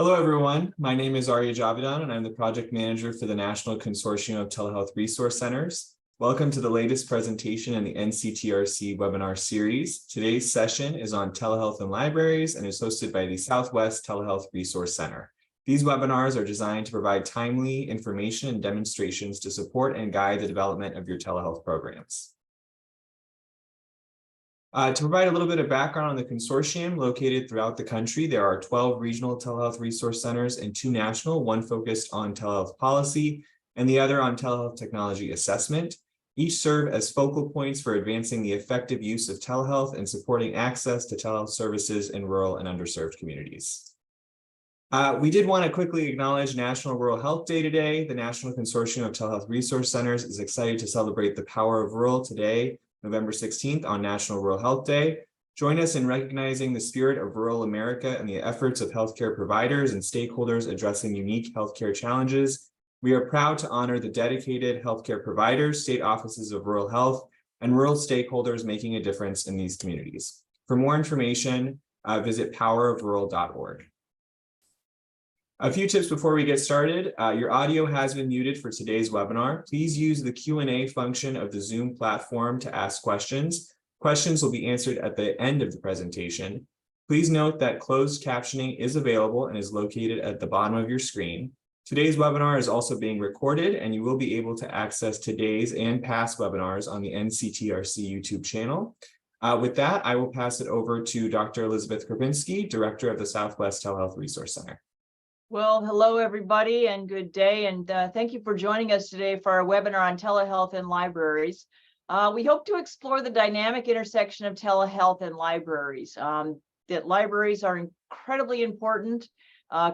Hello, everyone. My name is Arya Javidan, and I'm the project manager for the National Consortium of Telehealth Resource Centers. Welcome to the latest presentation in the NCTRC webinar series. Today's session is on telehealth and libraries and is hosted by the Southwest Telehealth Resource Center. These webinars are designed to provide timely information and demonstrations to support and guide the development of your telehealth programs. To provide a little bit of background on the consortium located throughout the country, there are 12 regional telehealth resource centers and 2 national, one focused on telehealth policy and the other on telehealth technology assessment. Each serve as focal points for advancing the effective use of telehealth and supporting access to telehealth services in rural and underserved communities. We did want to quickly acknowledge National Rural Health Day today. The National Consortium of Telehealth Resource Centers is excited to celebrate the power of rural today, November 16th on National Rural Health Day. Join us in recognizing the spirit of rural America and the efforts of healthcare providers and stakeholders addressing unique healthcare challenges. We are proud to honor the dedicated healthcare providers, state offices of rural health, and rural stakeholders making a difference in these communities. For more information, visit powerofrural.org. A few tips before we get started. Your audio has been muted for today's webinar. Please use the Q&A function of the Zoom platform to ask questions. Questions will be answered at the end of the presentation. Please note that closed captioning is available and is located at the bottom of your screen. Today's webinar is also being recorded, and you will be able to access today's and past webinars on the NCTRC YouTube channel. With that, I will pass it over to Dr. Elizabeth Krupinski, Director of the Southwest Telehealth Resource Center. Well, hello, everybody, and good day. And thank you for joining us today for our webinar on telehealth and libraries. We hope to explore the dynamic intersection of telehealth and libraries. That libraries are incredibly important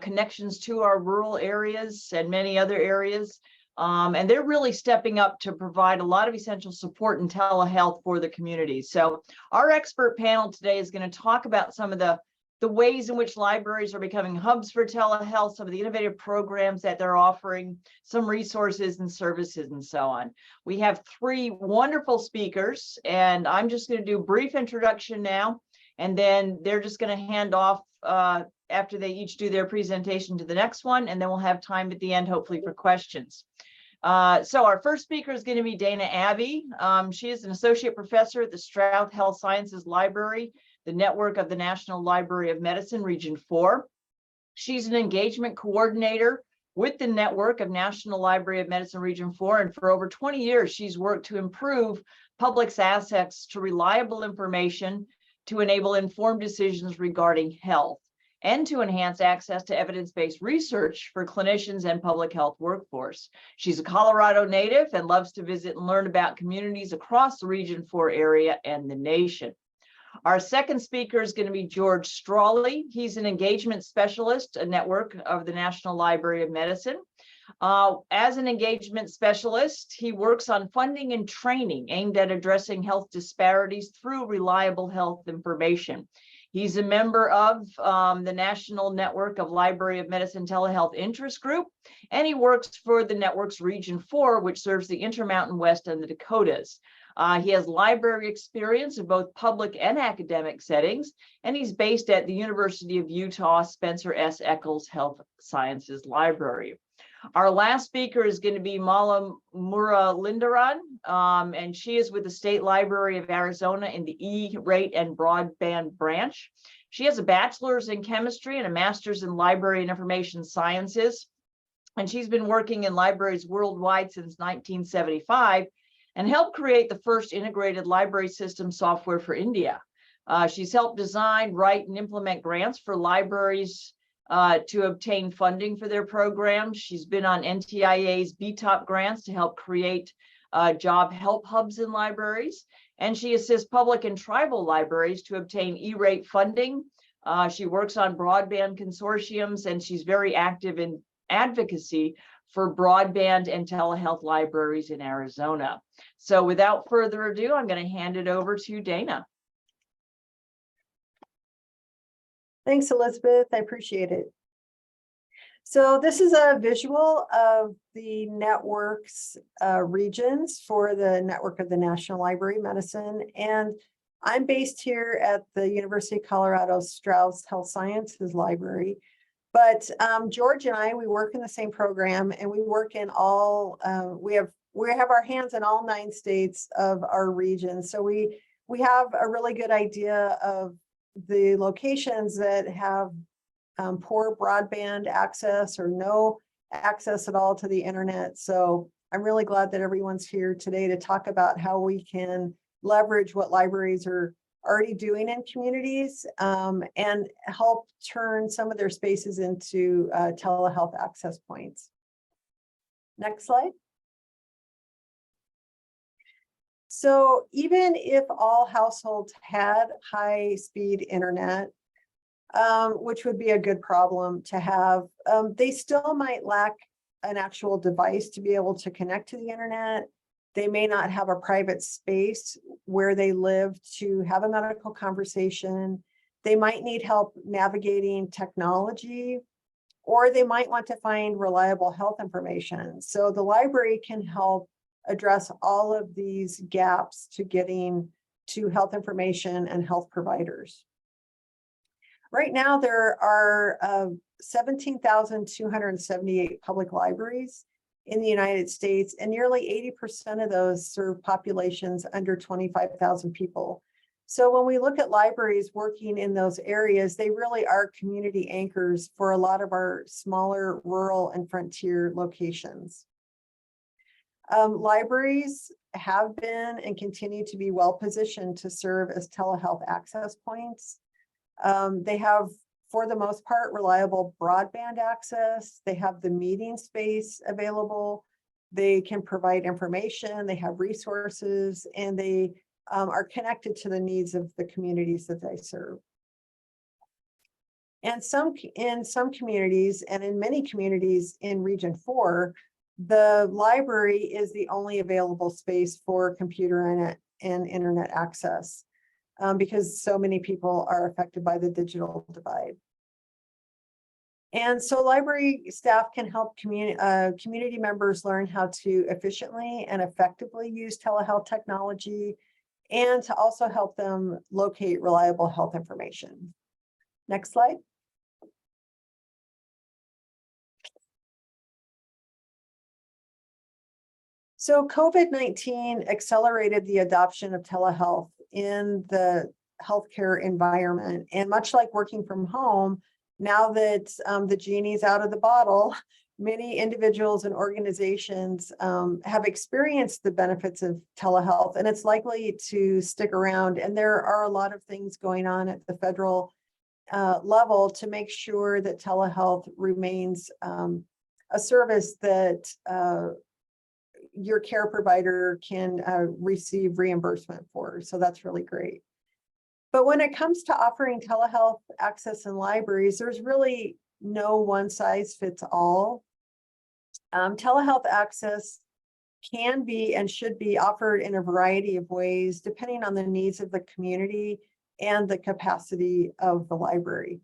connections to our rural areas and many other areas. And they're really stepping up to provide a lot of essential support in telehealth for the community. So our expert panel today is going to talk about some of the ways in which libraries are becoming hubs for telehealth, some of the innovative programs that they're offering, some resources and services, and so on. We have 3 wonderful speakers, and I'm just going to do a brief introduction now, and then they're just going to hand off after they each do their presentation to the next one, and then we'll have time at the end, hopefully, for questions. So our first speaker is going to be Dana Abbey. She is an associate professor at the Strauss Health Sciences Library, the network of the National Library of Medicine, Region 4. She's an engagement coordinator with the network of National Library of Medicine, Region 4, and for over 20 years, she's worked to improve public's access to reliable information to enable informed decisions regarding health and to enhance access to evidence-based research for clinicians and public health workforce. She's a Colorado native and loves to visit and learn about communities across the Region 4 area and the nation. Our second speaker is going to be George Strawley. He's an engagement specialist, a network of the National Library of Medicine. As an engagement specialist, he works on funding and training aimed at addressing health disparities through reliable health information. He's a member of the National Network of Library of Medicine Telehealth Interest Group, and he works for the network's Region 4, which serves the Intermountain West and the Dakotas. He has library experience in both public and academic settings, and he's based at the University of Utah Spencer S. Eccles Health Sciences Library. Our last speaker is going to be Muralidharan, and she is with the State Library of Arizona in the E-Rate and Broadband branch. She has a bachelor's in chemistry and a master's in library and information sciences, and she's been working in libraries worldwide since 1975 and helped create the first integrated library system software for India. She's helped design, write, and implement grants for libraries to obtain funding for their programs. She's been on NTIA's BTOP grants to help create job help hubs in libraries. And she assists public and tribal libraries to obtain E-rate funding. She works on broadband consortiums, and she's very active in advocacy for broadband and telehealth libraries in Arizona. So without further ado, I'm going to hand it over to Dana. Thanks, Elizabeth. I appreciate it. So this is a visual of the network's regions for the network of the National Library of Medicine. And I'm based here at the University of Colorado Strauss Health Sciences Library. But George and I, we work in the same program, and we work in all, we have our hands in all 9 states of our region. So we have a really good idea of the locations that have poor broadband access or no access at all to the internet. So I'm really glad that everyone's here today to talk about how we can leverage what libraries are already doing in communities and help turn some of their spaces into telehealth access points. Next slide. So even if all households had high-speed internet, which would be a good problem to have, they still might lack an actual device to be able to connect to the internet. They may not have a private space where they live to have a medical conversation. They might need help navigating technology, or they might want to find reliable health information. So the library can help address all of these gaps to getting to health information and health providers. Right now, there are 17,278 public libraries in the United States, and nearly 80% of those serve populations under 25,000 people. So when we look at libraries working in those areas, they really are community anchors for a lot of our smaller rural and frontier locations. Libraries have been and continue to be well positioned to serve as telehealth access points. They have, for the most part, reliable broadband access. They have the meeting space available. They can provide information. They have resources, and they are connected to the needs of the communities that they serve. And in some communities, and in many communities in Region 4, the library is the only available space for computer and internet access. Because so many people are affected by the digital divide. And so library staff can help community members learn how to efficiently and effectively use telehealth technology, and to also help them locate reliable health information. Next slide. So COVID-19 accelerated the adoption of telehealth in the healthcare environment. And much like working from home, now that the genie's out of the bottle, many individuals and organizations have experienced the benefits of telehealth, and it's likely to stick around. And there are a lot of things going on at the federal level to make sure that telehealth remains a service that your care provider can receive reimbursement for. So that's really great. But when it comes to offering telehealth access in libraries, there's really no one size fits all. Telehealth access can be and should be offered in a variety of ways, depending on the needs of the community and the capacity of the library.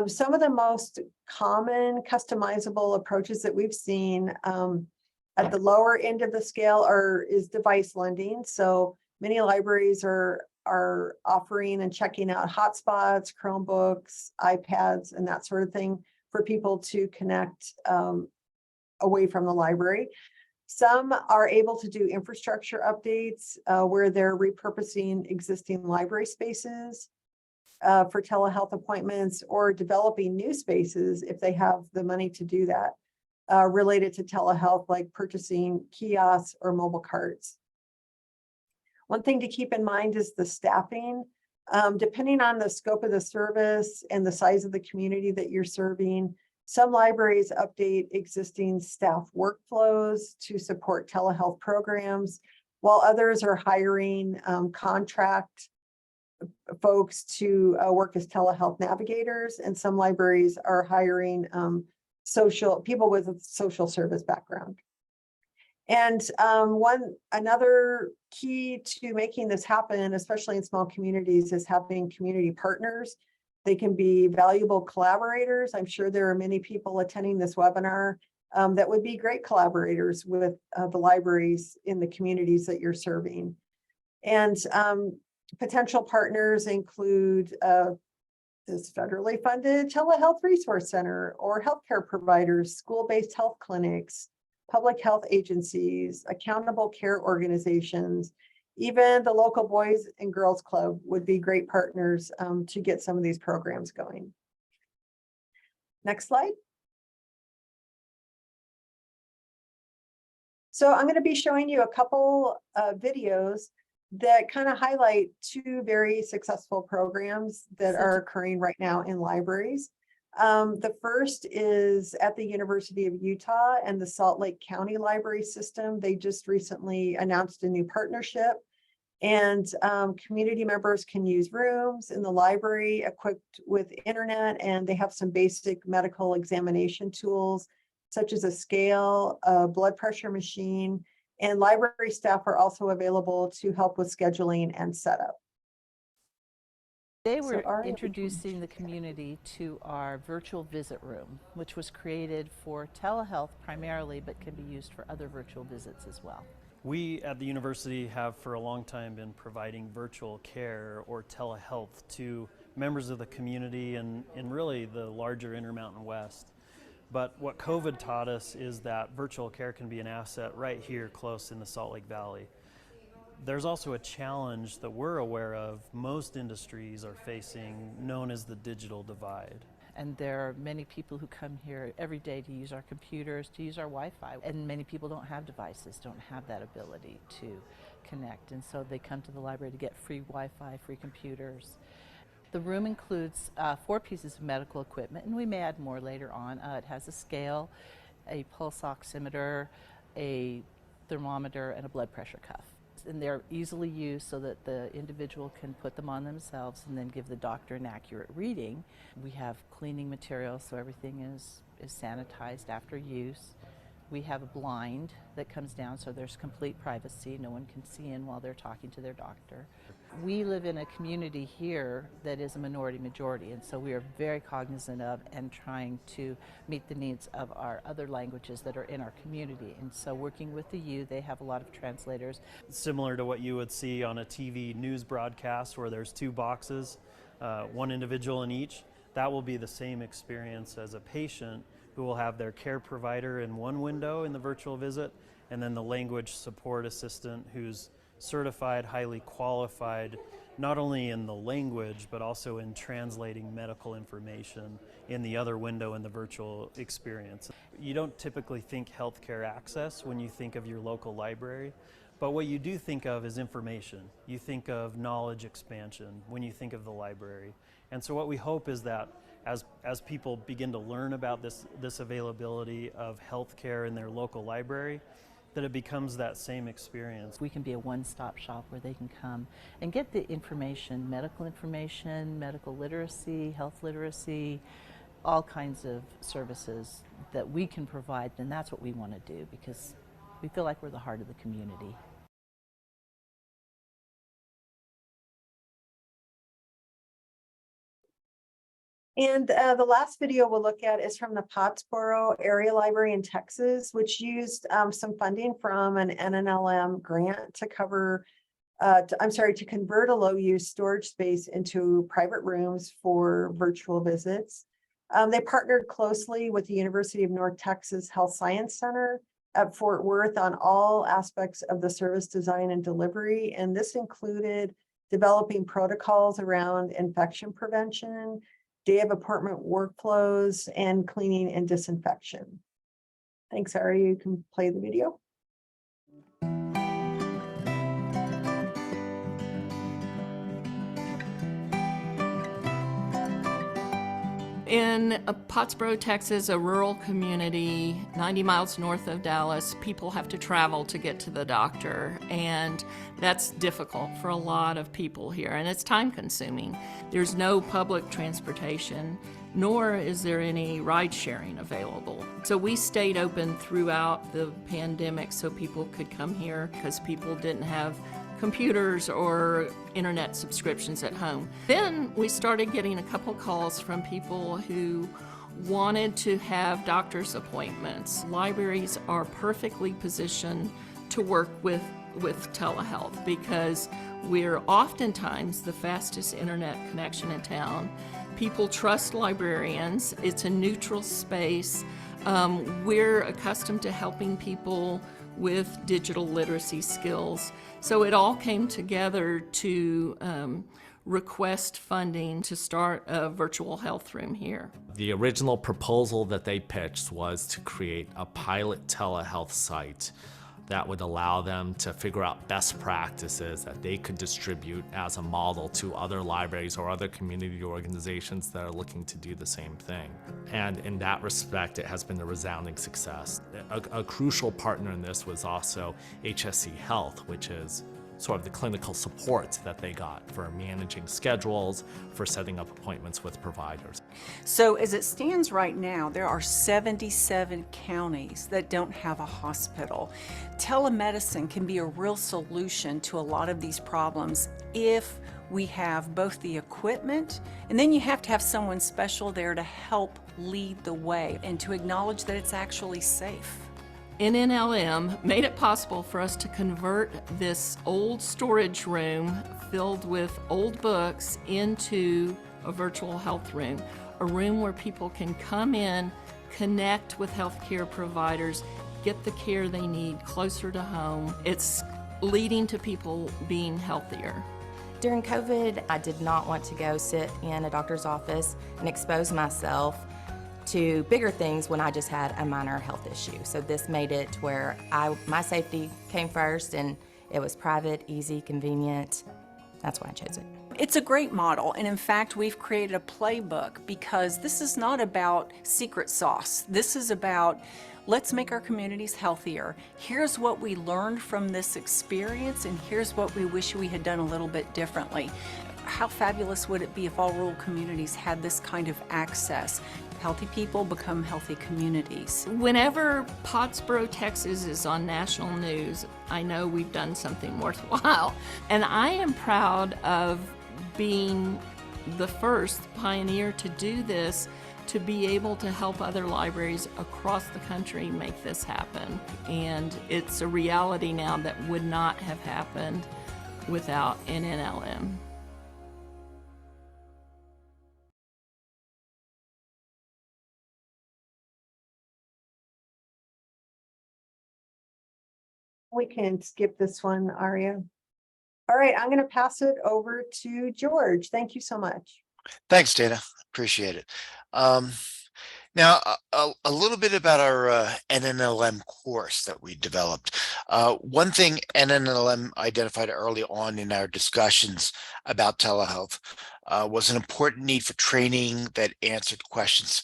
Some of the most common customizable approaches that we've seen at the lower end of the scale is device lending. So many libraries are offering and checking out hotspots, Chromebooks, iPads, and that sort of thing for people to connect away from the library. Some are able to do infrastructure updates where they're repurposing existing library spaces for telehealth appointments, or developing new spaces if they have the money to do that, related to telehealth, like purchasing kiosks or mobile carts. One thing to keep in mind is the staffing. Depending on the scope of the service and the size of the community that you're serving, some libraries update existing staff workflows to support telehealth programs, while others are hiring contract folks to work as telehealth navigators, and some libraries are hiring people with a social service background. And another key to making this happen, especially in small communities, is having community partners. They can be valuable collaborators. I'm sure there are many people attending this webinar that would be great collaborators with the libraries in the communities that you're serving. And potential partners include this federally funded telehealth resource center or healthcare providers, school-based health clinics, public health agencies, accountable care organizations, even the local Boys and Girls Club would be great partners to get some of these programs going. Next slide. So I'm going to be showing you a couple videos that kind of highlight two very successful programs that are occurring right now in libraries. The first is at the University of Utah and the Salt Lake County Library System. They just recently announced a new partnership, and community members can use rooms in the library equipped with internet, and they have some basic medical examination tools such as a scale, a blood pressure machine, and library staff are also available to help with scheduling and setup. They were introducing the community to our virtual visit room, which was created for telehealth primarily, but can be used for other virtual visits as well. We at the university have for a long time been providing virtual care or telehealth to members of the community and really the larger Intermountain West. But what COVID taught us is that virtual care can be an asset right here close in the Salt Lake Valley. There's also a challenge that we're aware of most industries are facing, known as the digital divide. And there are many people who come here every day to use our computers, to use our Wi-Fi. And many people don't have devices, don't have that ability to connect. And so they come to the library to get free Wi-Fi, free computers. The room includes 4 pieces of medical equipment, and we may add more later on. It has a scale, a pulse oximeter, a thermometer, and a blood pressure cuff. And they're easily used so that the individual can put them on themselves and then give the doctor an accurate reading. We have cleaning materials, so everything is sanitized after use. We have a blind that comes down, so there's complete privacy. No one can see in while they're talking to their doctor. We live in a community here that is a minority majority, and so we are very cognizant of and trying to meet the needs of our other languages that are in our community. And so working with the U, they have a lot of translators. Similar to what you would see on a TV news broadcast where there's 2 boxes, one individual in each, that will be the same experience as a patient who will have their care provider in one window in the virtual visit, and then the language support assistant who's certified, highly qualified, not only in the language, but also in translating medical information in the other window in the virtual experience. You don't typically think healthcare access when you think of your local library, but what you do think of is information. You think of knowledge expansion when you think of the library. And so what we hope is that as people begin to learn about this availability of healthcare in their local library, that it becomes that same experience. We can be a one-stop shop where they can come and get the information, medical literacy, health literacy, all kinds of services that we can provide, and that's what we want to do because we feel like we're the heart of the community. And the last video we'll look at is from the Pottsboro Area Library in Texas, which used some funding from an NNLM grant to cover, to convert a low-use storage space into private rooms for virtual visits. They partnered closely with the University of North Texas Health Science Center at Fort Worth on all aspects of the service design and delivery, and this included developing protocols around infection prevention, day of appointment workflows, and cleaning and disinfection. Thanks, Ari. You can play the video. In Pottsboro, Texas, a rural community 90 miles north of Dallas, people have to travel to get to the doctor, and that's difficult for a lot of people here, and it's time consuming. There's no public transportation, nor is there any ride sharing available. So we stayed open throughout the pandemic so people could come here because people didn't have computers or internet subscriptions at home. Then we started getting a couple calls from people who wanted to have doctor's appointments. Libraries are perfectly positioned to work with telehealth because we're oftentimes the fastest internet connection in town. People trust librarians. It's a neutral space. We're accustomed to helping people with digital literacy skills. So it all came together to request funding to start a virtual health room here. The original proposal that they pitched was to create a pilot telehealth site that would allow them to figure out best practices that they could distribute as a model to other libraries or other community organizations that are looking to do the same thing. And in that respect, it has been a resounding success. A crucial partner in this was also HSC Health, which is sort of the clinical support that they got for managing schedules, for setting up appointments with providers. So as it stands right now, there are 77 counties that don't have a hospital. Telemedicine can be a real solution to a lot of these problems if we have both the equipment, and then you have to have someone special there to help lead the way and to acknowledge that it's actually safe. NNLM made it possible for us to convert this old storage room filled with old books into a virtual health room, a room where people can come in, connect with healthcare providers, get the care they need closer to home. It's leading to people being healthier. During COVID, I did not want to go sit in a doctor's office and expose myself to bigger things when I just had a minor health issue. So this made it where my safety came first, and it was private, easy, convenient. That's why I chose it. It's a great model, and in fact, we've created a playbook because this is not about secret sauce. This is about let's make our communities healthier. Here's what we learned from this experience, and here's what we wish we had done a little bit differently. How fabulous would it be if all rural communities had this kind of access? Healthy people become healthy communities. Whenever Pottsboro, Texas is on national news, I know we've done something worthwhile. And I am proud of being the first pioneer to do this, to be able to help other libraries across the country make this happen. And it's a reality now that would not have happened without NNLM. We can skip this one, Aria. All right, I'm going to pass it over to George. Thank you so much. Thanks, Dana. Appreciate it. Now, a little bit about our NNLM course that we developed. One thing NNLM identified early on in our discussions about telehealth was an important need for training that answered questions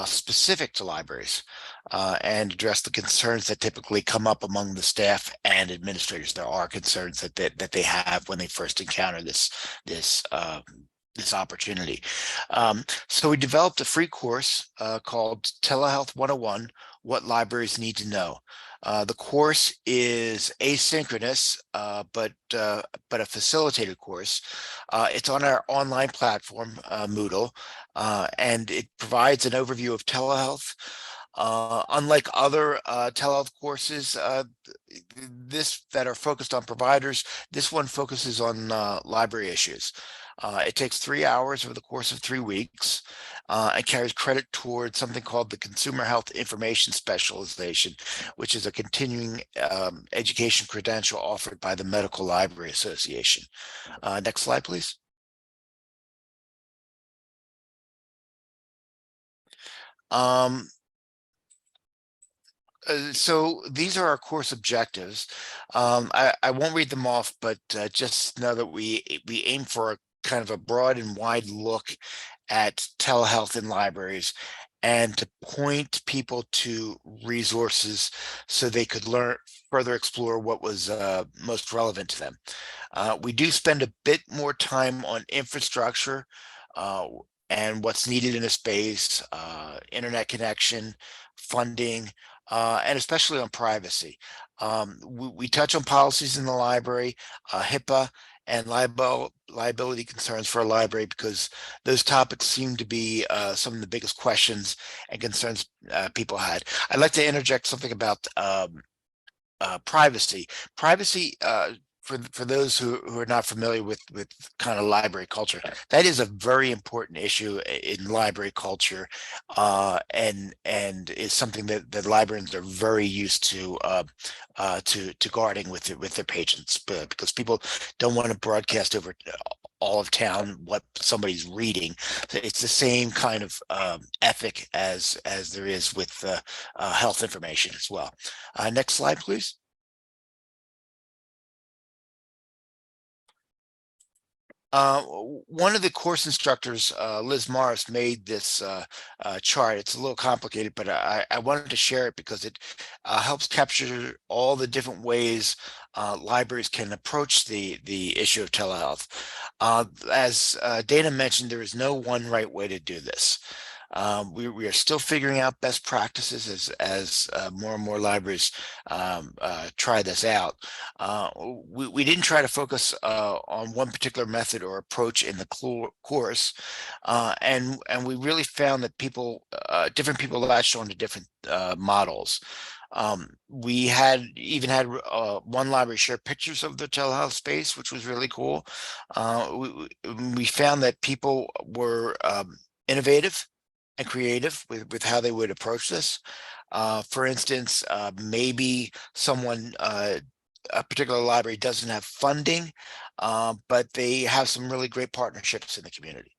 specific to libraries and addressed the concerns that typically come up among the staff and administrators. There are concerns that they have when they first encounter this opportunity. So we developed a free course called Telehealth 101, What Libraries Need to Know. The course is asynchronous, but a facilitated course. It's on our online platform, Moodle, and it provides an overview of telehealth. Unlike other telehealth courses that are focused on providers, this one focuses on library issues. It takes 3 hours over the course of 3 weeks and carries credit towards something called the Consumer Health Information Specialization, which is a continuing education credential offered by the Medical Library Association. Next slide, please. So these are our course objectives. I won't read them off, but just know that we aim for a kind of a broad and wide look at telehealth in libraries and to point people to resources so they could further explore what was most relevant to them. We do spend a bit more time on infrastructure and what's needed in a space, internet connection, funding, and especially on privacy. We touch on policies in the library, HIPAA, and liability concerns for a library, because those topics seem to be some of the biggest questions and concerns people had. I'd like to interject something about privacy. Privacy for those who are not familiar with kind of library culture, that is a very important issue in library culture, and is something that librarians are very used to guarding with their patients, because people don't want to broadcast over all of town what somebody's reading. So it's the same kind of ethic as there is with health information as well. Next slide, please. One of the course instructors, Liz Morris, made this chart. It's a little complicated, but I wanted to share it because it helps capture all the different ways libraries can approach the issue of telehealth. As Dana mentioned, there is no one right way to do this. We are still figuring out best practices as more and more libraries try this out. We didn't try to focus on one particular method or approach in the course, and we really found that different people latched on to different models. We even had one library share pictures of the telehealth space, which was really cool. We found that people were innovative and creative with how they would approach this. For instance, maybe a particular library doesn't have funding, but they have some really great partnerships in the community.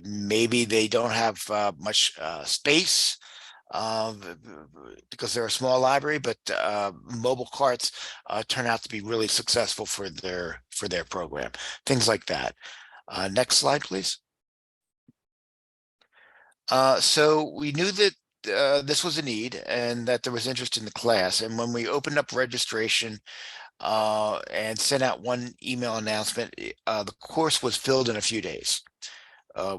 Maybe they don't have much space because they're a small library, but mobile carts turn out to be really successful for their program. Things like that. Next slide, please. So we knew that this was a need and that there was interest in the class. And when we opened up registration and sent out one email announcement, the course was filled in a few days.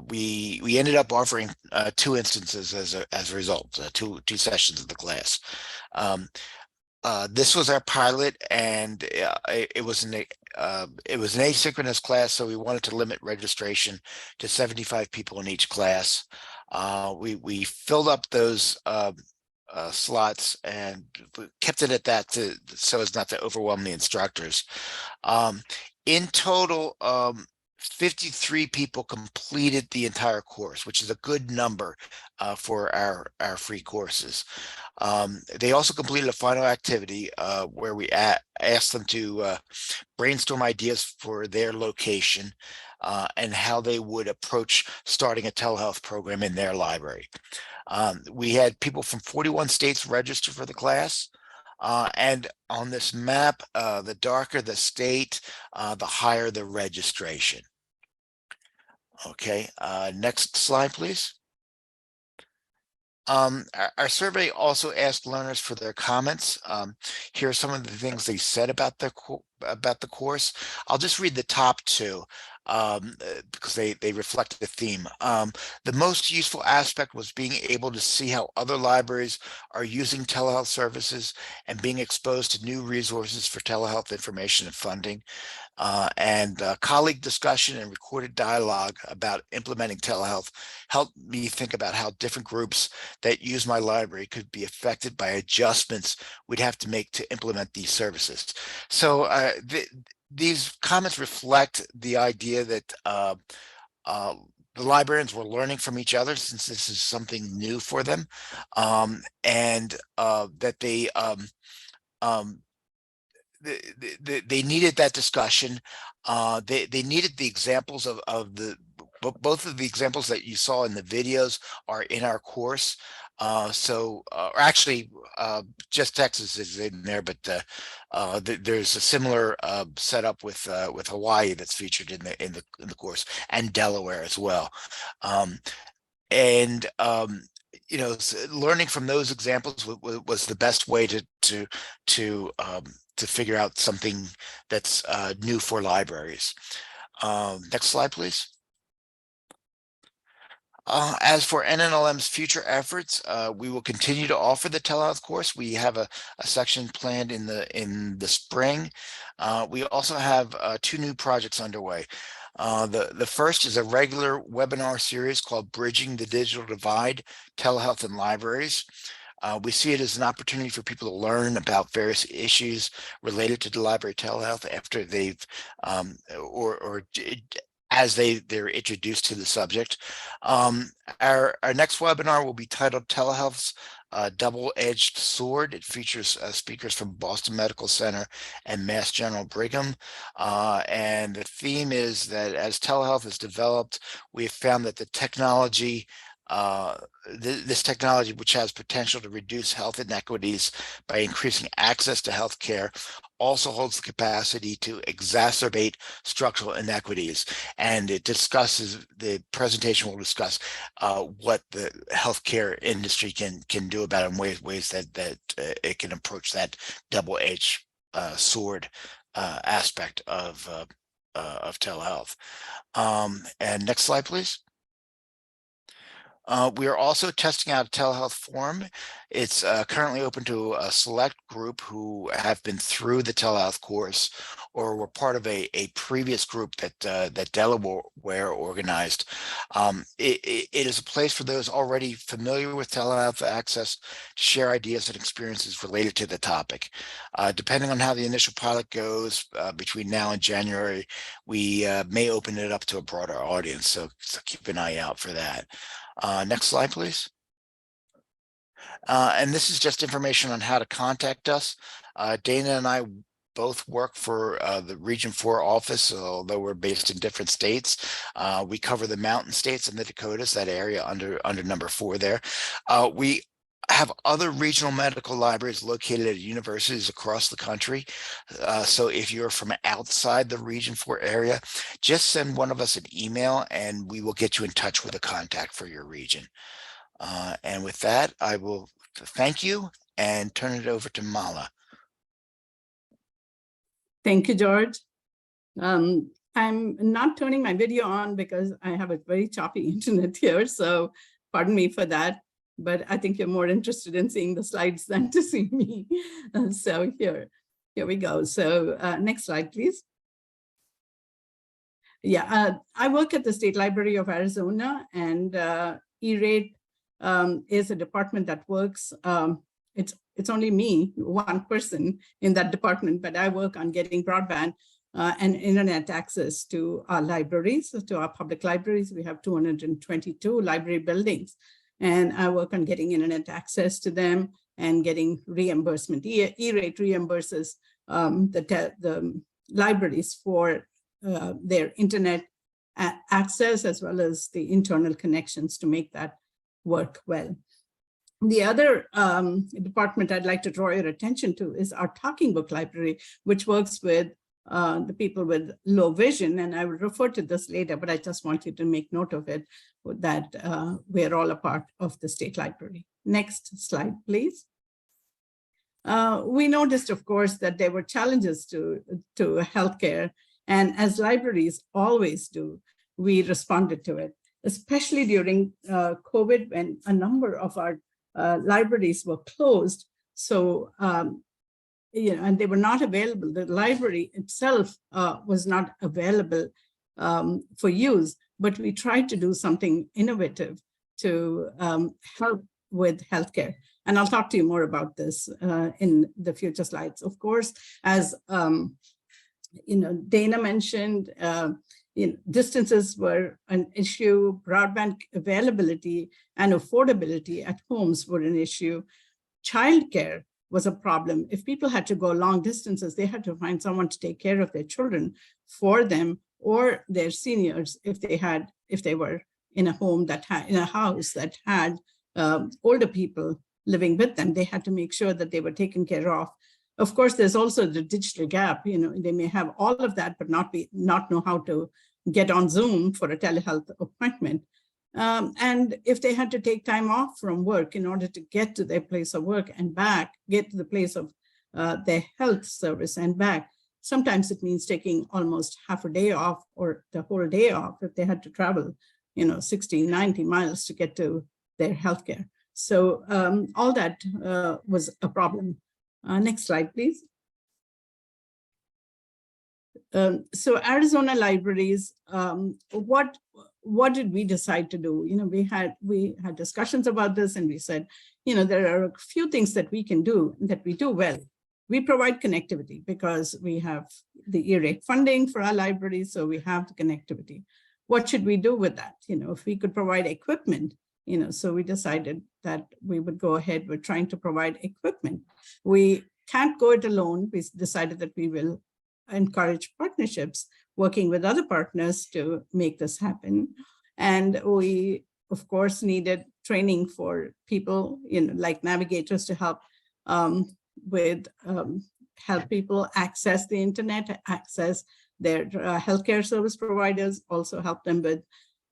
We ended up offering 2 instances as a result, two sessions of the class. This was our pilot, and it was an asynchronous class, so we wanted to limit registration to 75 people in each class. We filled up those slots and kept it at that so as not to overwhelm the instructors. In total, 53 people completed the entire course, which is a good number for our free courses. They also completed a final activity where we asked them to brainstorm ideas for their location and how they would approach starting a telehealth program in their library. We had people from 41 states register for the class. And on this map, the darker the state, the higher the registration. Okay, next slide, please. Our survey also asked learners for their comments. Here are some of the things they said about the course. I'll just read the top 2 because they reflect the theme. The most useful aspect was being able to see how other libraries are using telehealth services and being exposed to new resources for telehealth information and funding. And colleague discussion and recorded dialogue about implementing telehealth helped me think about how different groups that use my library could be affected by adjustments we'd have to make to implement these services. So these comments reflect the idea that the librarians were learning from each other, since this is something new for them, and that they needed that discussion. They needed the examples of both of the examples that you saw in the videos are in our course. Actually, Just Texas is in there, but there's a similar setup with Hawaii that's featured in the course, and Delaware as well. You know, learning from those examples was the best way to figure out something that's new for libraries. Next slide, please. As for NNLM's future efforts, we will continue to offer the telehealth course. We have a section planned in the spring. We also have 2 new projects underway. The first is a regular webinar series called Bridging the Digital Divide, Telehealth in Libraries. We see it as an opportunity for people to learn about various issues related to the library telehealth after they've as they're introduced to the subject. Our next webinar will be titled Telehealth's Double-Edged Sword. It features speakers from Boston Medical Center and Mass General Brigham. And the theme is that as telehealth is developed, we have found that the technology this technology, which has potential to reduce health inequities by increasing access to health care, also holds the capacity to exacerbate structural inequities. And it discusses, the presentation will discuss what the healthcare industry can do about it, in ways that it can approach that double-edged sword aspect of telehealth. And next slide, please. We are also testing out a telehealth forum. It's currently open to a select group who have been through the telehealth course or were part of a previous group that Delaware organized. It is a place for those already familiar with telehealth access to share ideas and experiences related to the topic. Depending on how the initial pilot goes between now and January, we may open it up to a broader audience, so keep an eye out for that. Next slide, please. And this is just information on how to contact us. Dana and I both work for the Region 4 office, although we're based in different states. We cover the mountain states and the Dakotas, that area under number 4 there. We have other regional medical libraries located at universities across the country. So if you're from outside the Region 4 area, just send one of us an email and we will get you in touch with a contact for your region. And with that, I will thank you and turn it over to Mala. Thank you, George. I'm not turning my video on because I have a very choppy internet here, so pardon me for that. But I think you're more interested in seeing the slides than to see me. So here we go. So next slide, please. Yeah, I work at the State Library of Arizona, and E-rate is a department that works. It's only me, one person in that department, but I work on getting broadband and internet access to our libraries, to our public libraries. We have 222 library buildings. And I work on getting internet access to them and getting reimbursement. E-rate reimburses the libraries for their internet access, as well as the internal connections to make that work well. The other department I'd like to draw your attention to is our Talking Book Library, which works with the people with low vision, and I will refer to this later, but I just want you to make note of it, that we're all a part of the State Library. Next slide, please. We noticed, of course, that there were challenges to healthcare, and as libraries always do, we responded to it, especially during COVID, when a number of our libraries were closed. So, and they were not available. The library itself was not available for use, but we tried to do something innovative to help with healthcare. And I'll talk to you more about this in the future slides. Of course, as Dana mentioned, distances were an issue, broadband availability and affordability at homes were an issue. Childcare was a problem. If people had to go long distances, they had to find someone to take care of their children for them, or their seniors if they were in a home that had, in a house that had older people living with them. They had to make sure that they were taken care of. Of course, there's also the digital gap. They may have all of that, but not know how to get on Zoom for a telehealth appointment. And if they had to take time off from work in order to get to their place of work and back, get to the place of their health service and back, sometimes it means taking almost half a day off or the whole day off if they had to travel, 60, 90 miles to get to their healthcare. So all that was a problem. Next slide, please. So Arizona libraries, what did we decide to do? We had discussions about this, and we said, there are a few things that we can do that we do well. We provide connectivity because we have the E-rate funding for our libraries, so we have the connectivity. What should we do with that? If we could provide equipment, so we decided that we would go ahead with trying to provide equipment. We can't go it alone. We decided that we will encourage partnerships, working with other partners to make this happen. And we, of course, needed training for people, like navigators to help help people access the internet, access their healthcare service providers, also help them with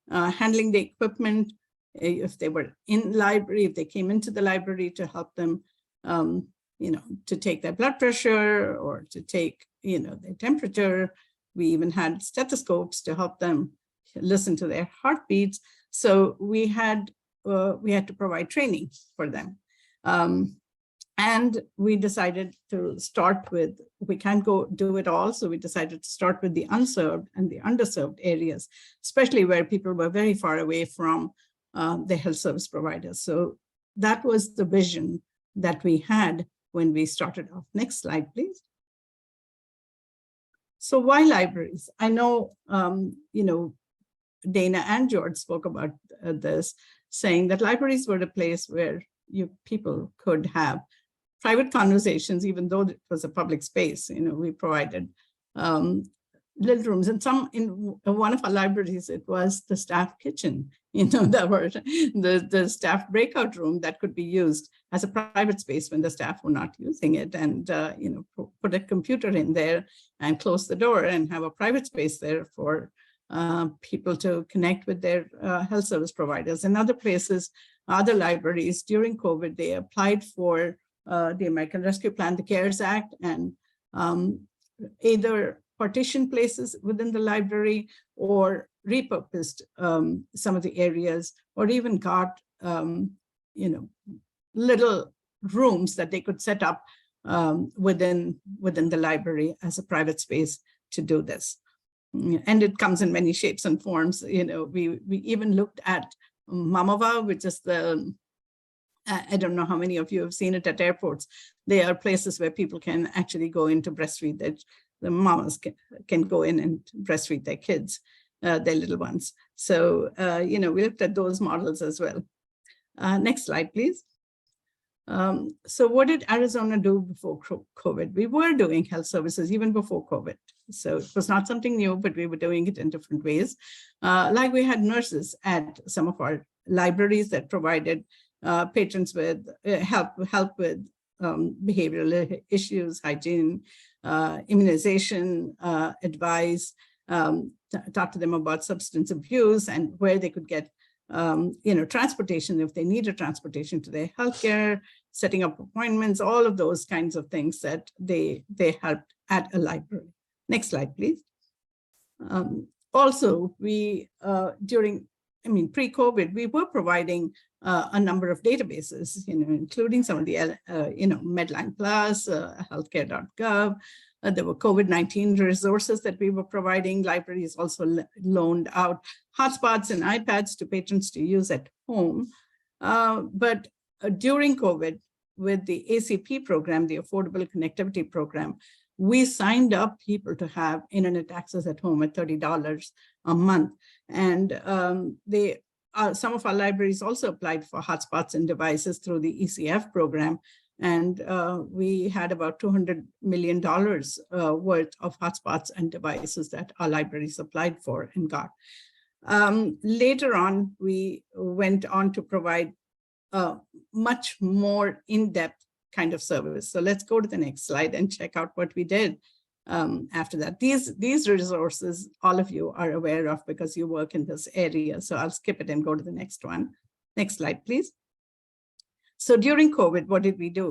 handling the equipment. If they were in library, if they came into the library, to help them, to take their blood pressure or to take, their temperature. We even had stethoscopes to help them listen to their heartbeats. So we had to provide training for them. And we decided to start with, we can't go do it all. So we decided to start with the unserved and the underserved areas, especially where people were very far away from the health service providers. So that was the vision that we had when we started off. Next slide, please. So why libraries? I know, Dana and George spoke about this, saying that libraries were a place where people could have private conversations, even though it was a public space. We provided little rooms, and in one of our libraries, it was the staff kitchen. That were the staff breakout room that could be used as a private space when the staff were not using it, and put a computer in there and close the door and have a private space there for people to connect with their health service providers. In other places, other libraries during COVID, they applied for the American Rescue Plan, the CARES Act, and either partition places within the library or repurposed some of the areas, or even got little rooms that they could set up within the library as a private space to do this. And it comes in many shapes and forms. We even looked at Mamava, which is I don't know how many of you have seen it at airports. They are places where people can actually go in to breastfeed. The mamas can go in and breastfeed their kids, their little ones. So, we looked at those models as well. Next slide, please. So what did Arizona do before COVID? We were doing health services even before COVID. So it was not something new, but we were doing it in different ways. Like we had nurses at some of our libraries that provided patrons with help with behavioral issues, hygiene, immunization, advice, talk to them about substance abuse and where they could get transportation if they needed transportation to their healthcare, setting up appointments, all of those kinds of things that they helped at a library. Next slide, please. Also, we pre-COVID, we were providing a number of databases, including some of the M.L.I.S, healthcare.gov. There were COVID-19 resources that we were providing. Libraries also loaned out hotspots and iPads to patrons to use at home. But during COVID, with the ACP program, the Affordable Connectivity Program, we signed up people to have internet access at home at $30 a month. And some of our libraries also applied for hotspots and devices through the ECF program. And we had about $200 million worth of hotspots and devices that our libraries applied for and got. Later on, we went on to provide much more in-depth kind of service. So let's go to the next slide and check out what we did after that. These resources, all of you are aware of because you work in this area. So I'll skip it and go to the next one. Next slide, please. So during COVID, what did we do?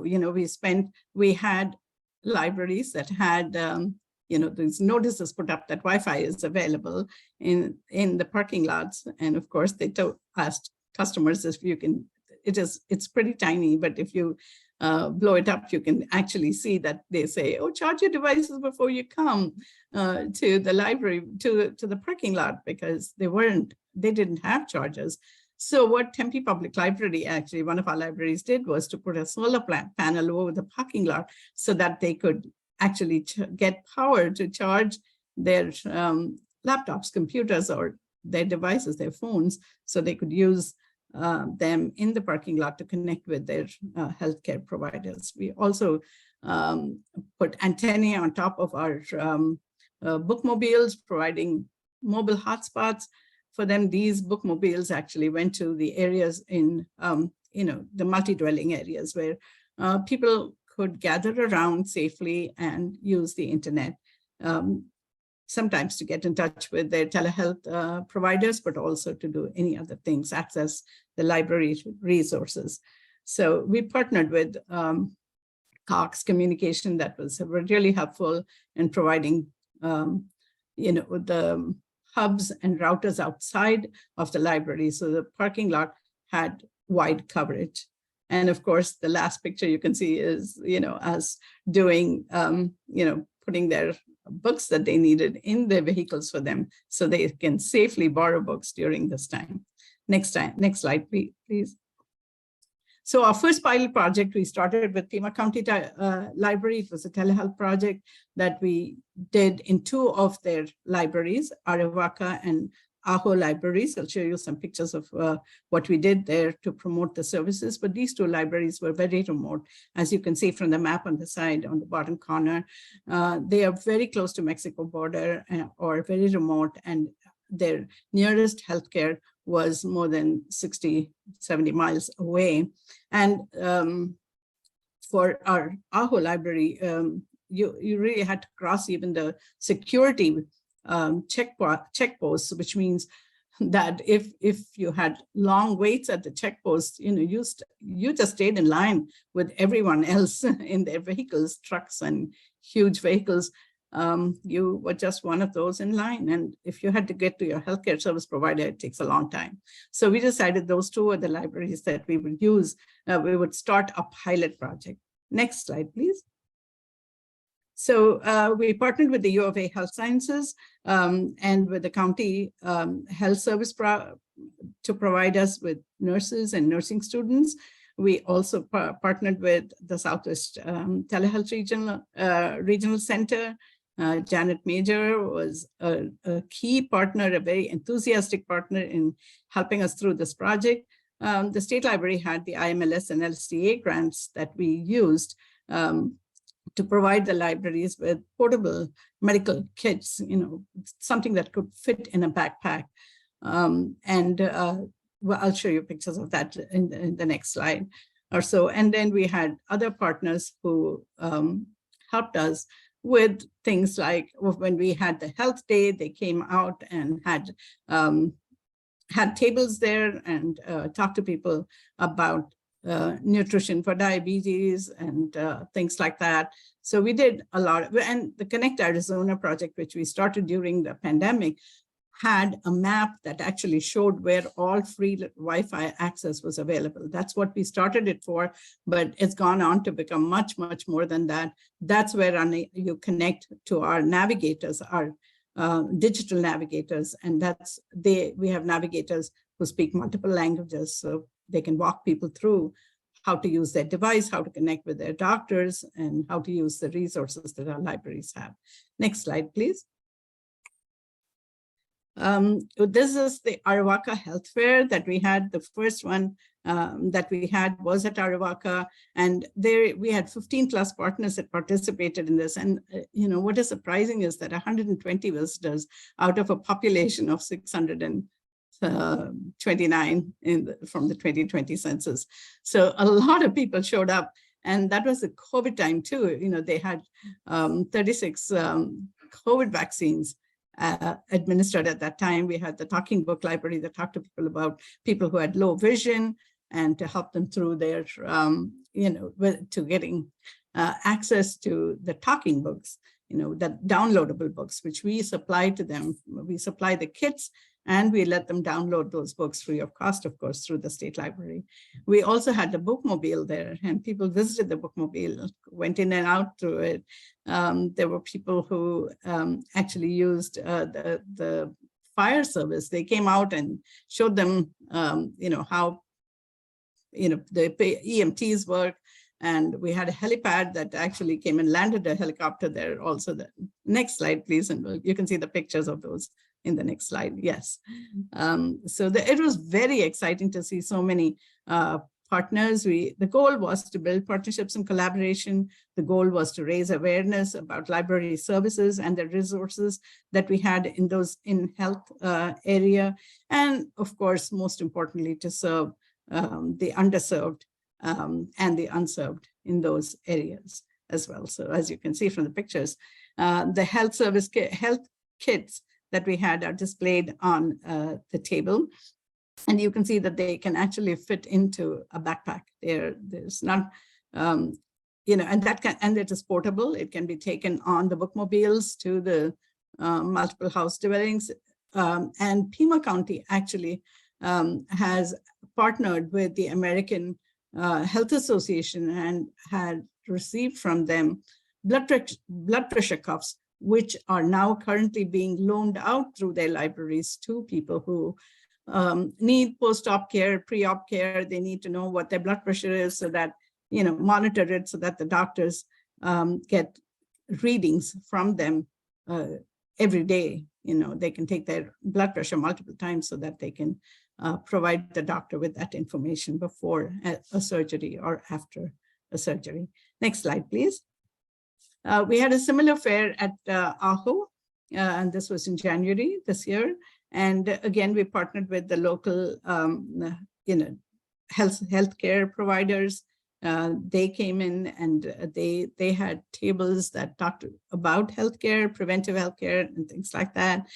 We had libraries that had, these notices put up that Wi-Fi is available in the parking lots. And of course, they asked customers if you can, it's pretty tiny, but if you blow it up, you can actually see that they say, oh, charge your devices before you come to the library, to the parking lot, because they didn't have chargers. So what Tempe Public Library, actually one of our libraries did, was to put a solar panel over the parking lot so that they could actually get power to charge their laptops, computers, or their devices, their phones, so they could use them in the parking lot to connect with their healthcare providers. We also put antennae on top of our bookmobiles, providing mobile hotspots for them. These bookmobiles actually went to the areas in, the multi-dwelling areas where people could gather around safely and use the internet, sometimes to get in touch with their telehealth providers, but also to do any other things, access the library resources. So we partnered with Cox Communication that was really helpful in providing, the hubs and routers outside of the library. So the parking lot had wide coverage. And of course, the last picture you can see is, us doing, putting their books that they needed in their vehicles for them so they can safely borrow books during this time. Next slide, please. So our first pilot project, we started with Pima County Library. It was a telehealth project that we did in 2 of their libraries, Arivaca and Aho libraries. I'll show you some pictures of what we did there to promote the services. But these 2 libraries were very remote. As you can see from the map on the side, on the bottom corner, they are very close to Mexico border or very remote, and their nearest healthcare was more than 60, 70 miles away. And for our Aho library, you really had to cross even the security checkposts, which means that if you had long waits at the checkpost, you just stayed in line with everyone else in their vehicles, trucks and huge vehicles. You were just one of those in line. And if you had to get to your healthcare service provider, it takes a long time. So we decided those 2 are the libraries that we would use. We would start a pilot project. Next slide, please. So we partnered with the U of A Health Sciences and with the county health service to provide us with nurses and nursing students. We also partnered with the Southwest Telehealth Regional Center. Janet Major was a key partner, a very enthusiastic partner in helping us through this project. The state library had the M.L.I.S and LCA grants that we used to provide the libraries with portable medical kits, something that could fit in a backpack. Well, I'll show you pictures of that in the next slide or so. And then we had other partners who helped us with things like when we had the health day, they came out and had tables there and talked to people about nutrition for diabetes and things like that. So we did a lot and the Connect Arizona project, which we started during the pandemic, had a map that actually showed where all free Wi-Fi access was available. That's what we started it for, but it's gone on to become much, much more than that. That's where you connect to our navigators, our digital navigators, and we have navigators who speak multiple languages, so they can walk people through how to use their device, how to connect with their doctors, and how to use the resources that our libraries have. Next slide, please. This is the Arivaca Health Fair that we had. The first one that we had was at Arivaca, and there we had 15 plus partners that participated in this. And what is surprising is that 120 visitors out of a population of 629 from the 2020 census. So a lot of people showed up, and that was the COVID time too. They had 36 COVID vaccines administered at that time. We had the Talking Book Library that talked to people about people who had low vision and to help them through their, to getting access to the talking books, the downloadable books, which we supply to them. We supply the kits and we let them download those books free of cost, of course, through the state library. We also had the bookmobile there, and people visited the bookmobile, went in and out through it. There were people who actually used the fire service. They came out and showed them, how, the EMTs work. And we had a helipad that actually came and landed a helicopter there also. The next slide, please. And you can see the pictures of those in the next slide. Yes. It was very exciting to see so many partners. The goal was to build partnerships and collaboration. The goal was to raise awareness about library services and the resources that we had in health area. And of course, most importantly, to serve the underserved and the unserved in those areas as well. So as you can see from the pictures, the health kits that we had are displayed on the table. And you can see that they can actually fit into a backpack. There's not, and it is portable. It can be taken on the bookmobiles to the multiple house dwellings. And Pima County actually has partnered with the American Health Association and had received from them blood pressure cuffs, which are now currently being loaned out through their libraries to people who need post-op care, pre-op care. They need to know what their blood pressure is so that, monitor it so that the doctors get readings from them every day. They can take their blood pressure multiple times so that they can provide the doctor with that information before a surgery or after a surgery. Next slide, please. We had a similar fair at AHO, and this was in January this year. And again, we partnered with the local, healthcare providers. They came in and they had tables that talked about healthcare, preventive healthcare, and things like that.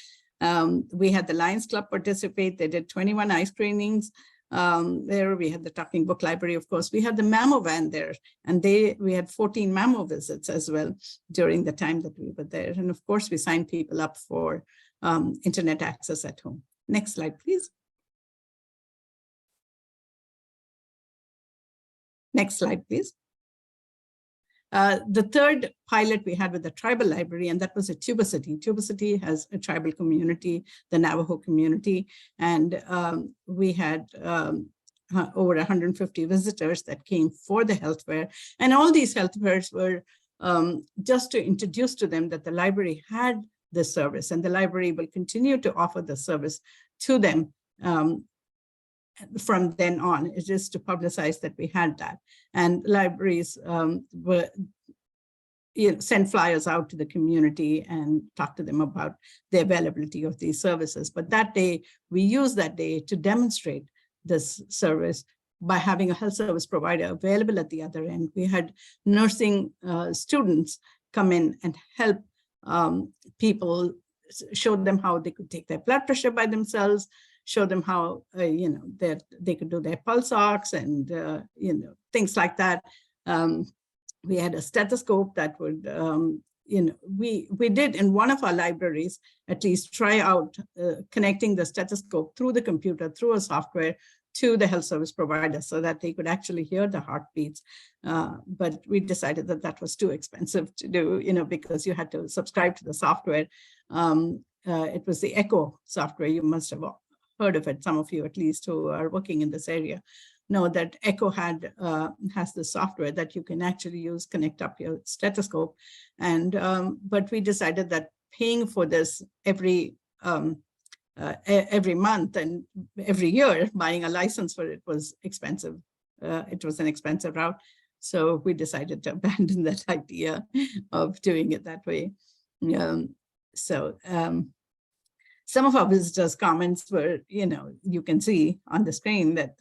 We had the Lions Club participate. They did 21 eye screenings there. We had the Talking Book Library, of course. We had the Mammo van there, and we had 14 Mammo visits as well during the time that we were there. And of course, we signed people up for internet access at home. Next slide, please. Next slide, please. The third pilot we had with the tribal library, and that was at Tuba City. Tuba City has a tribal community, the Navajo community, and we had over 150 visitors that came for the health fair. And all these health fairs were just to introduce to them that the library had this service, and the library will continue to offer the service to them from then on. It is to publicize that we had that. And libraries send flyers out to the community and talk to them about the availability of these services. But that day, we used that day to demonstrate this service by having a health service provider available at the other end. We had nursing students come in and help people, show them how they could take their blood pressure by themselves, show them how that they could do their pulse ox and things like that. We had a stethoscope that would we did in one of our libraries at least try out connecting the stethoscope through the computer, through a software, to the health service provider so that they could actually hear the heartbeats. But we decided that that was too expensive to do, because you had to subscribe to the software. It was the Echo software. You must have heard of it, some of you at least who are working in this area know that Echo has the software that you can actually use, connect up your stethoscope. And but we decided that paying for this every month and every year, buying a license for it was expensive. It was an expensive route. So we decided to abandon that idea of doing it that way. Some of our visitors' comments were, you can see on the screen that,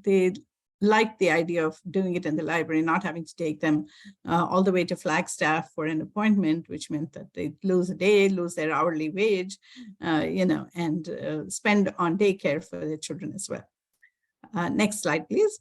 they liked the idea of doing it in the library, not having to take them all the way to Flagstaff for an appointment, which meant that they'd lose a day, lose their hourly wage, and spend on daycare for their children as well. Next slide, please.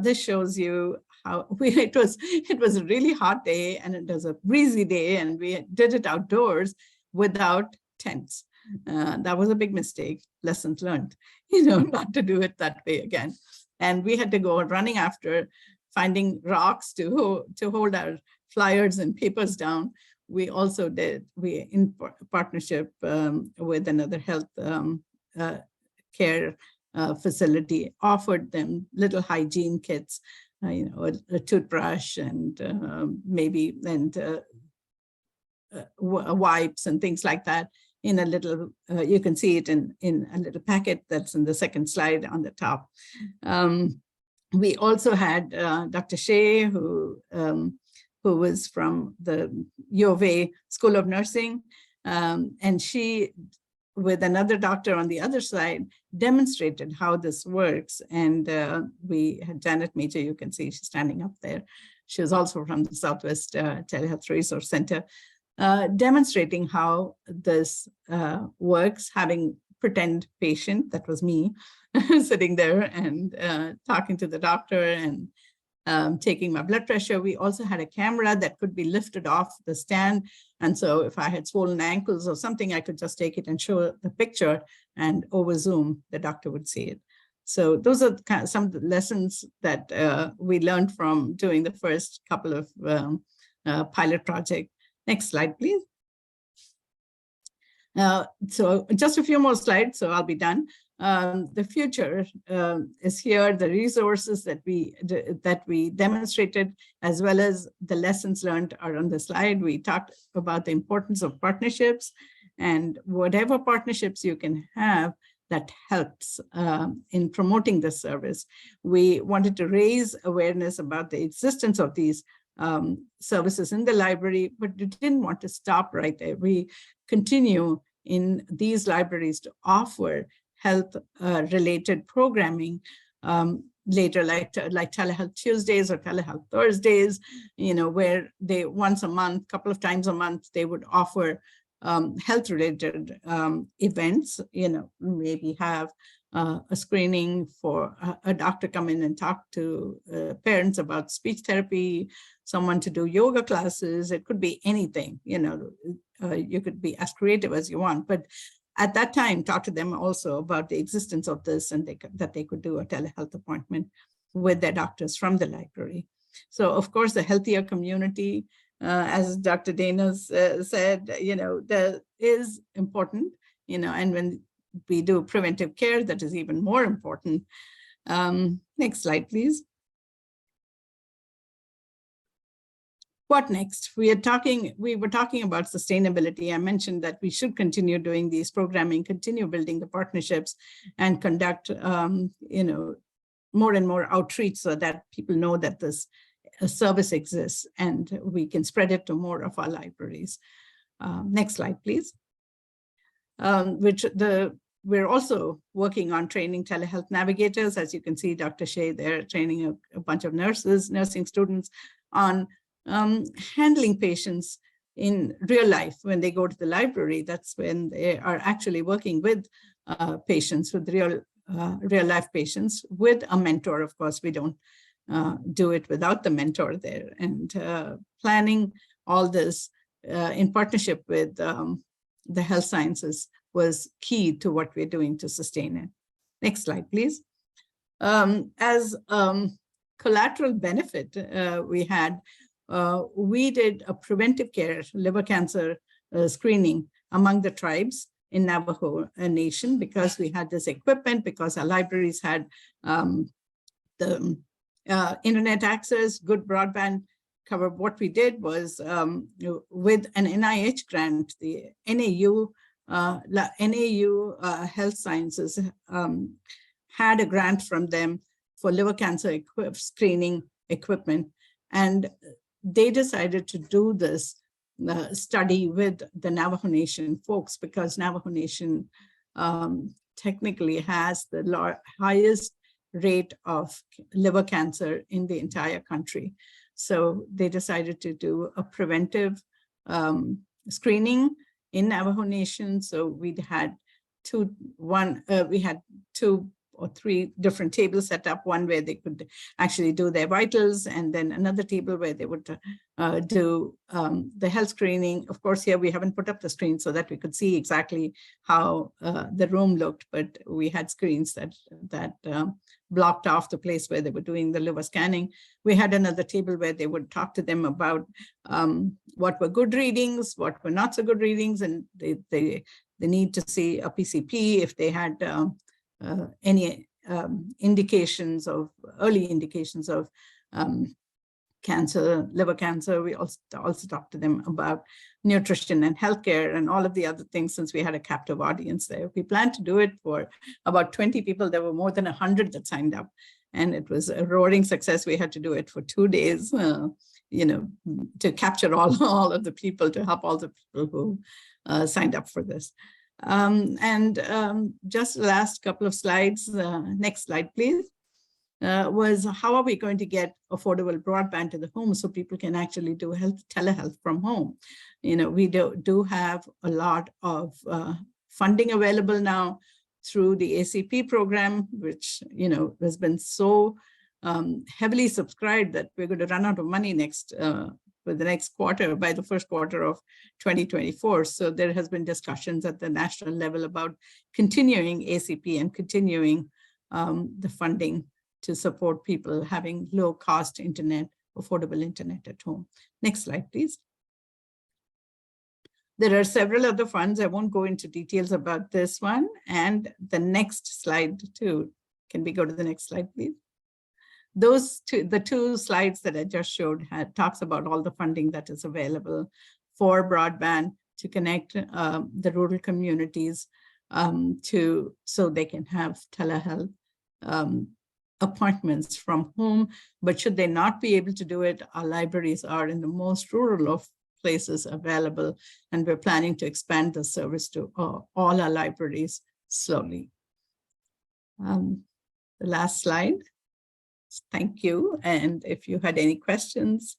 This shows you how it was a really hot day, and it was a breezy day, and we did it outdoors without tents. That was a big mistake. Lessons learned, you know, not to do it that way again. And we had to go running after finding rocks to hold our flyers and papers down. We also did, in partnership with another health care facility, offered them little hygiene kits, you know, a toothbrush and wipes and things like that in a little, you can see it in a little packet that's in the second slide on the top. We also had Dr. Shea, who was from the U of A School of Nursing, and she, with another doctor on the other side, demonstrated how this works. And we had Janet Major, you can see she's standing up there. She was also from the Southwest Telehealth Resource Center, demonstrating how this works, having pretend patient, that was me, sitting there and talking to the doctor and taking my blood pressure. We also had a camera that could be lifted off the stand. And so if I had swollen ankles or something, I could just take it and show the picture, and over Zoom, the doctor would see it. So those are kind of some of the lessons that we learned from doing the first couple of pilot projects. Next slide, please. So just a few more slides, so I'll be done. The future is here. The resources that we demonstrated, as well as the lessons learned, are on the slide. We talked about the importance of partnerships, and whatever partnerships you can have that helps in promoting the service. We wanted to raise awareness about the existence of these services in the library, but we didn't want to stop right there. We continue in these libraries to offer health related programming later, like Telehealth Tuesdays or Telehealth Thursdays, you know, where they once a month, couple of times a month, they would offer health related events, you know, maybe have a screening for a doctor come in and talk to parents about speech therapy, someone to do yoga classes. It could be anything, you know, you could be as creative as you want, but at that time, talk to them also about the existence of this, and that they could do a telehealth appointment with their doctors from the library. So of course, the healthier community, as Dr. Dana said, you know, that is important, you know, and when we do preventive care, that is even more important. Next slide, please. What next? We were talking about sustainability. I mentioned that we should continue doing these programming, continue building the partnerships, and conduct, you know, more and more outreach so that people know that this service exists and we can spread it to more of our libraries. Next slide, please. We're also working on training telehealth navigators. As you can see, Dr. Shea there training a bunch of nursing students on handling patients in real life when they go to the library. That's when they are actually working with patients, with real life patients, with a mentor. Of course, we don't do it without the mentor there. And planning all this in partnership with the health sciences was key to what we're doing to sustain it. Next slide, please. As collateral benefit, we did a preventive care liver cancer screening among the tribes in Navajo Nation, because we had this equipment, because our libraries had the internet access, good broadband cover. What we did was with an NIH grant, the NAU Health Sciences had a grant from them for liver cancer screening equipment. And they decided to do this study with the Navajo Nation folks, because Navajo Nation technically has the highest rate of liver cancer in the entire country. So they decided to do a preventive screening in Navajo Nation. So we had two or 3 different tables set up, one where they could actually do their vitals, and then another table where they would do the health screening. Of course, here we haven't put up the screen so that we could see exactly how the room looked, but we had screens that blocked off the place where they were doing the liver scanning. We had another table where they would talk to them about what were good readings, what were not so good readings, and they need to see a PCP if they had any indications of early indications of cancer, liver cancer. We also talked to them about nutrition and healthcare and all of the other things, since we had a captive audience there. We planned to do it for about 20 people. There were more than 100 that signed up, and it was a roaring success. We had to do it for 2 days, you know, to capture all of the people, to help all the people who signed up for this. Just the last couple of slides, next slide, please, was how are we going to get affordable broadband to the home so people can actually do telehealth from home? You know, we do have a lot of funding available now through the ACP program, which, you know, has been so heavily subscribed that we're going to run out of money for the next quarter, by the first quarter of 2024. So there has been discussions at the national level about continuing ACP and continuing the funding to support people having low cost internet, affordable internet at home. Next slide, please. There are several other funds. I won't go into details about this one. And the next slide too. Can we go to the next slide, please? The two slides that I just showed talks about all the funding that is available for broadband to connect the rural communities so they can have telehealth appointments from home. But should they not be able to do it, our libraries are in the most rural of places available, and we're planning to expand the service to all our libraries slowly. The last slide. Thank you. And if you had any questions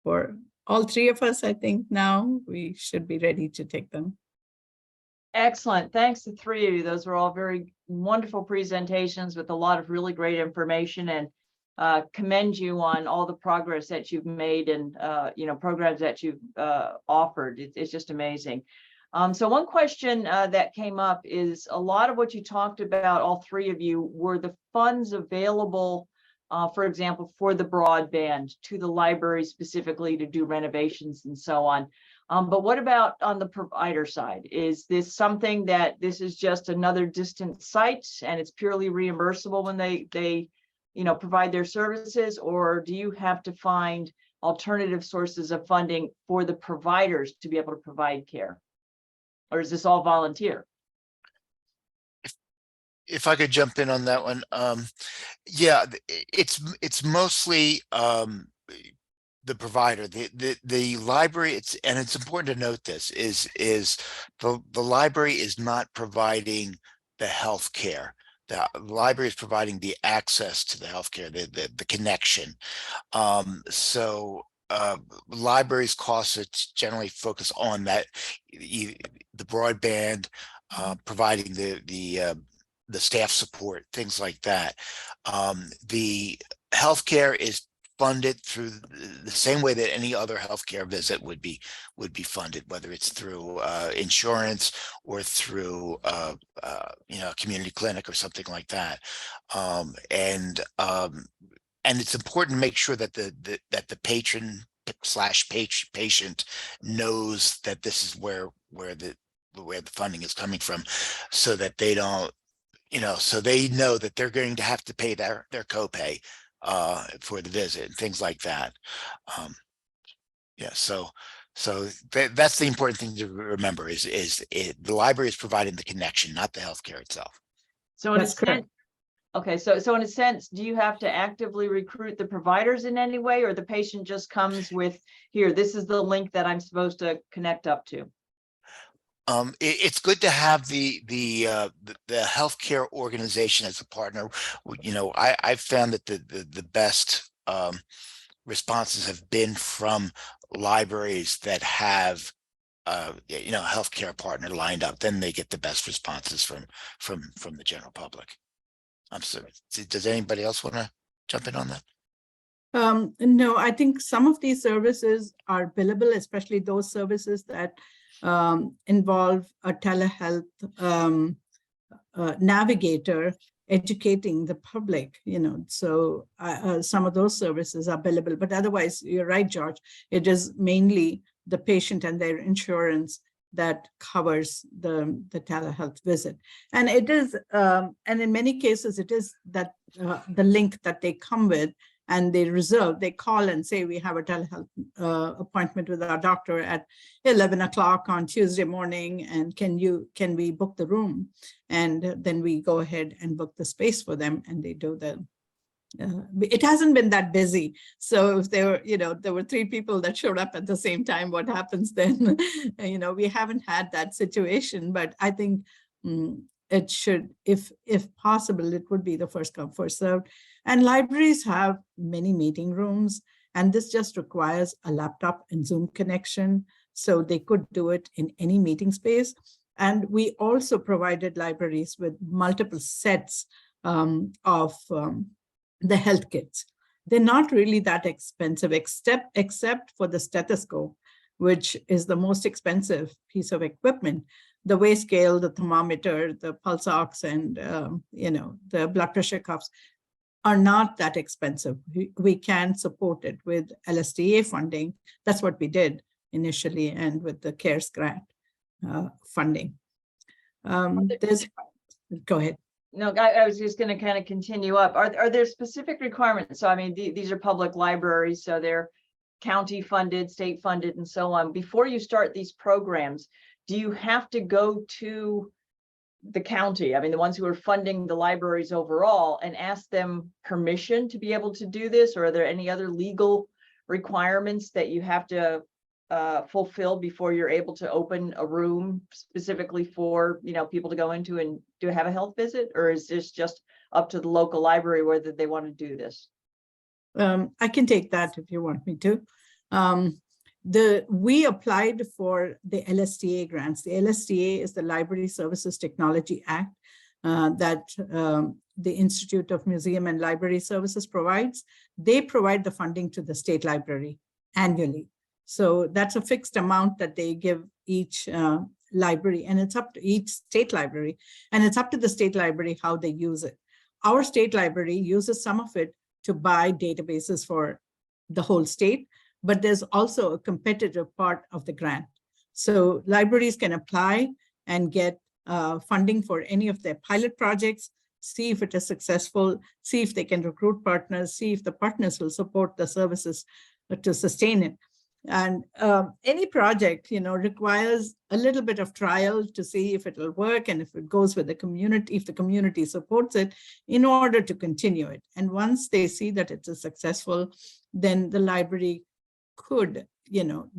for all 3 of us, I think now we should be ready to take them. Excellent. Thanks to 3 of you. Those were all very wonderful presentations with a lot of really great information, and commend you on all the progress that you've made and you know, programs that you've offered. It's just amazing. So one question that came up is, a lot of what you talked about, all 3 of you, were the funds available, for example, for the broadband to the library specifically to do renovations and so on. But what about on the provider side? Is this something that this is just another distant site and it's purely reimbursable when they you know, provide their services, or do you have to find alternative sources of funding for the providers to be able to provide care? Or is this all volunteer? If I could jump in on that one, yeah, it's mostly the provider, the library. It's important to note this is the library is not providing the health care. The library is providing the access to the healthcare, the connection. Libraries costs generally focus on that, the broadband, providing the staff support, things like that. The healthcare is funded through the same way that any other healthcare visit would be funded, whether it's through insurance or through you know, a community clinic or something like that. And it's important to make sure that the patron / patient knows that this is where the funding is coming from, so that they don't, you know, so they know that they're going to have to pay their copay for the visit and things like that. Yeah, so that's the important thing to remember is the library is providing the connection, not the healthcare itself. So in a sense, okay, so in a sense, do you have to actively recruit the providers in any way, or the patient just comes with, here, this is the link that I'm supposed to connect up to? It's good to have the healthcare organization as a partner. You know, I've found that the best responses have been from libraries that have you know, a healthcare partner lined up. Then they get the best responses from the general public. I'm sorry. Does anybody else want to jump in on that? No, I think some of these services are billable, especially those services that involve a telehealth navigator educating the public, so some of those services are billable, but otherwise, you're right, George, it is mainly the patient and their insurance that covers the telehealth visit. And it is, and in many cases, it is that the link that they come with, and they call and say, we have a telehealth appointment with our doctor at 11 o'clock on Tuesday morning, and can we book the room? And then we go ahead and book the space for them, and they do the, it hasn't been that busy. So if there were 3 people that showed up at the same time, what happens then? We haven't had that situation, but I think it should, if possible, it would be the first come, first served. And libraries have many meeting rooms, and this just requires a laptop and Zoom connection. So they could do it in any meeting space. And we also provided libraries with multiple sets of the health kits. They're not really that expensive, except for the stethoscope, which is the most expensive piece of equipment. The weigh scale, the thermometer, the pulse ox, and the blood pressure cuffs are not that expensive. We can support it with LSTA funding. That's what we did initially, and with the CARES grant funding. Go ahead. No, I was just going to kind of continue up. Are there specific requirements? So, I mean, these are public libraries, so they're county funded, state funded, and so on. Before you start these programs, do you have to go to the county, I mean, the ones who are funding the libraries overall, and ask them permission to be able to do this? Or are there any other legal requirements that you have to fulfill before you're able to open a room specifically for people to go into and have a health visit? Or is this just up to the local library whether they want to do this? I can take that if you want me to. We applied for the LSTA grants. The LSTA is the Library Services Technology Act that the Institute of Museum and Library Services provides. They provide the funding to the state library annually. So that's a fixed amount that they give each library, and it's up to each state library, and it's up to the state library how they use it. Our state library uses some of it to buy databases for the whole state, but there's also a competitive part of the grant. So libraries can apply and get funding for any of their pilot projects, see if it is successful, see if they can recruit partners, see if the partners will support the services to sustain it. And any project, requires a little bit of trial to see if it will work and if it goes with the community, if the community supports it, in order to continue it. And once they see that it's successful, then the library could,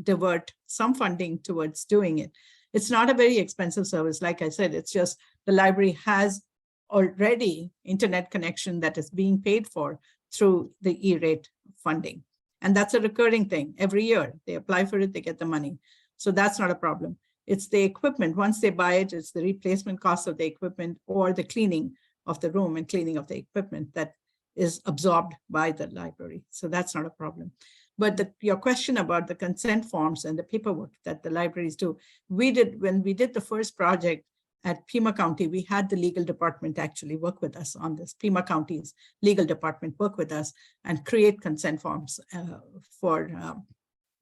divert some funding towards doing it. It's not a very expensive service. Like I said, it's just the library has already internet connection that is being paid for through the E-rate funding. And that's a recurring thing. Every year they apply for it, they get the money. So that's not a problem. It's the equipment. Once they buy it, it's the replacement cost of the equipment or the cleaning of the room and cleaning of the equipment that is absorbed by the library. So that's not a problem. But your question about the consent forms and the paperwork that the libraries do, when we did the first project at Pima County, we had the legal department actually work with us on this. Pima County's legal department work with us and create consent forms for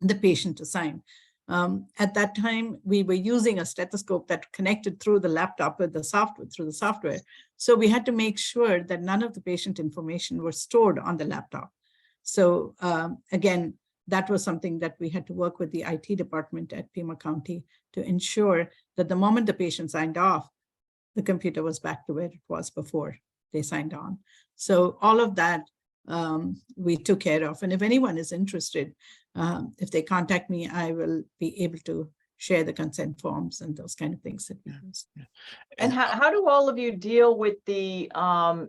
the patient to sign. At that time, we were using a stethoscope that connected through the laptop with the software, through the software. So we had to make sure that none of the patient information was stored on the laptop. So again, that was something that we had to work with the IT department at Pima County to ensure that the moment the patient signed off, the computer was back to where it was before they signed on. So all of that we took care of. And if anyone is interested, if they contact me, I will be able to share the consent forms and those kind of things that we use. And how do all of you deal with the, I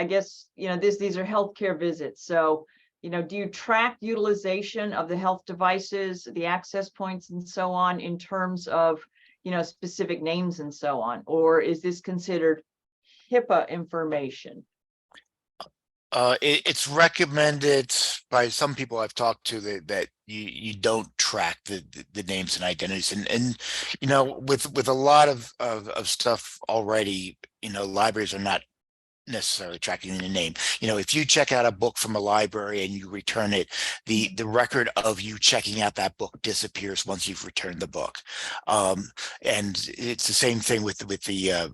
guess, these are healthcare visits. So, do you track utilization of the health devices, the access points and so on in terms of, specific names and so on? Or is this considered, HIPAA information? It's recommended by some people I've talked to that you don't track the names and identities, and you know, with a lot of stuff already, you know, libraries are not necessarily tracking the name. You know, if you check out a book from a library and you return it, the record of you checking out that book disappears once you've returned the book. And it's the same thing with the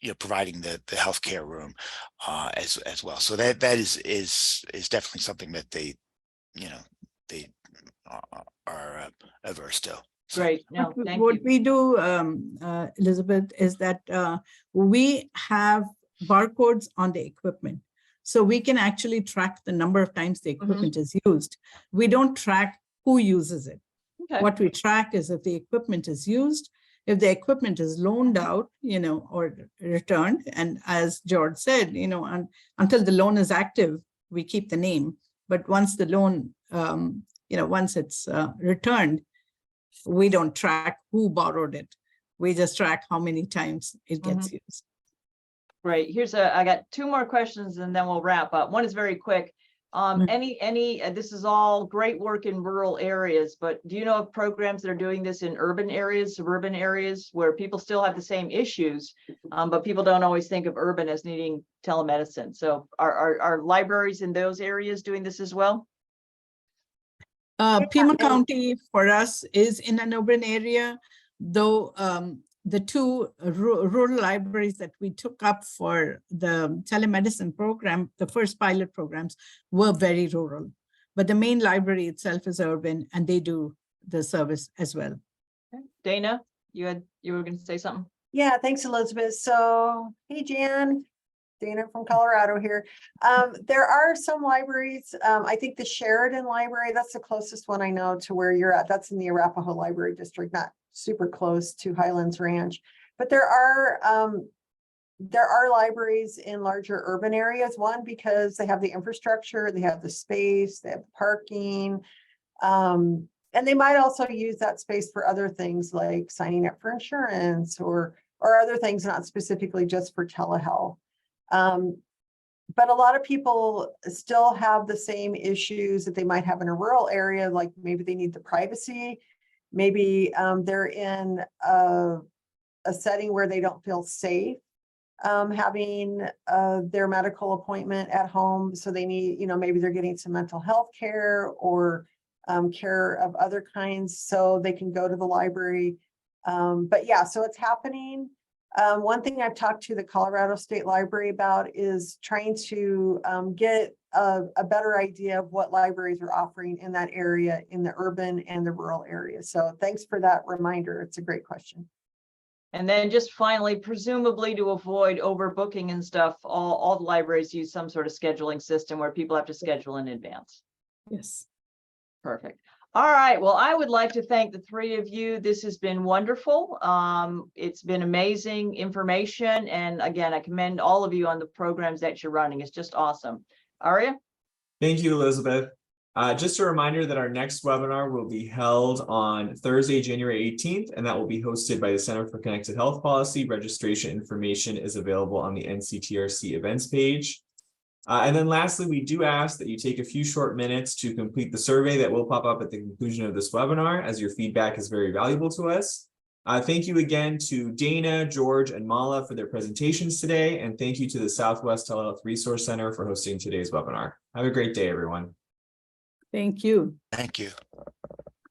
you know, providing the healthcare room as well. So that is definitely something that they, you know, they are averse to. So. Great. No, thank What you. we do, Elizabeth, is that we have barcodes on the equipment. So we can actually track the number of times the equipment is used. We don't track who uses it. Okay. What we track is if the equipment is used, if the equipment is loaned out, you know, or returned. And as George said, you know, until the loan is active, we keep the name. But once the loan, you know, once it's returned, we don't track who borrowed it. We just track how many times it gets used. Great. I got two more questions and then we'll wrap up. One is very quick. This is all great work in rural areas, but do you know of programs that are doing this in urban areas, suburban areas, where people still have the same issues, but people don't always think of urban as needing telemedicine? So are libraries in those areas doing this as well? Pima County for us is in an urban area, though the two rural libraries that we took up for the telemedicine program, the first pilot programs, were very rural. But the main library itself is urban and they do the service as well. Okay. Dana, you were going to say something? Yeah, thanks, Elizabeth. So, hey, Jan. Dana from Colorado here. There are some libraries. I think the Sheridan Library, that's the closest one I know to where you're at. That's in the Arapahoe Library District, not super close to Highlands Ranch. But there are libraries in larger urban areas. One, because they have the infrastructure, they have the space, they have parking. And they might also use that space for other things like signing up for insurance or other things, not specifically just for telehealth. But a lot of people still have the same issues that they might have in a rural area, like maybe they need the privacy, maybe they're in a setting where they don't feel safe having their medical appointment at home. So they need, you know, maybe they're getting some mental health care or care of other kinds, so they can go to the library. But yeah, so it's happening. One thing I've talked to the Colorado State Library about is trying to get a better idea of what libraries are offering in that area, in the urban and the rural areas. So thanks for that reminder. It's a great question. And then just finally, presumably to avoid overbooking and stuff, all the libraries use some sort of scheduling system where people have to schedule in advance. Yes. Perfect. All right. Well, I would like to thank the three of you. This has been wonderful. It's been amazing information. And again, I commend all of you on the programs that you're running. It's just awesome. Aria? Thank you, Elizabeth. Just a reminder that our next webinar will be held on Thursday, January 18th, and that will be hosted by the Center for Connected Health Policy. Registration information is available on the SWTRC events page. And then lastly, we do ask that you take a few short minutes to complete the survey that will pop up at the conclusion of this webinar, as your feedback is very valuable to us. Thank you again to Dana, George, and Mala for their presentations today. And thank you to the Southwest Telehealth Resource Center for hosting today's webinar. Have a great day, everyone. Thank you. Thank you.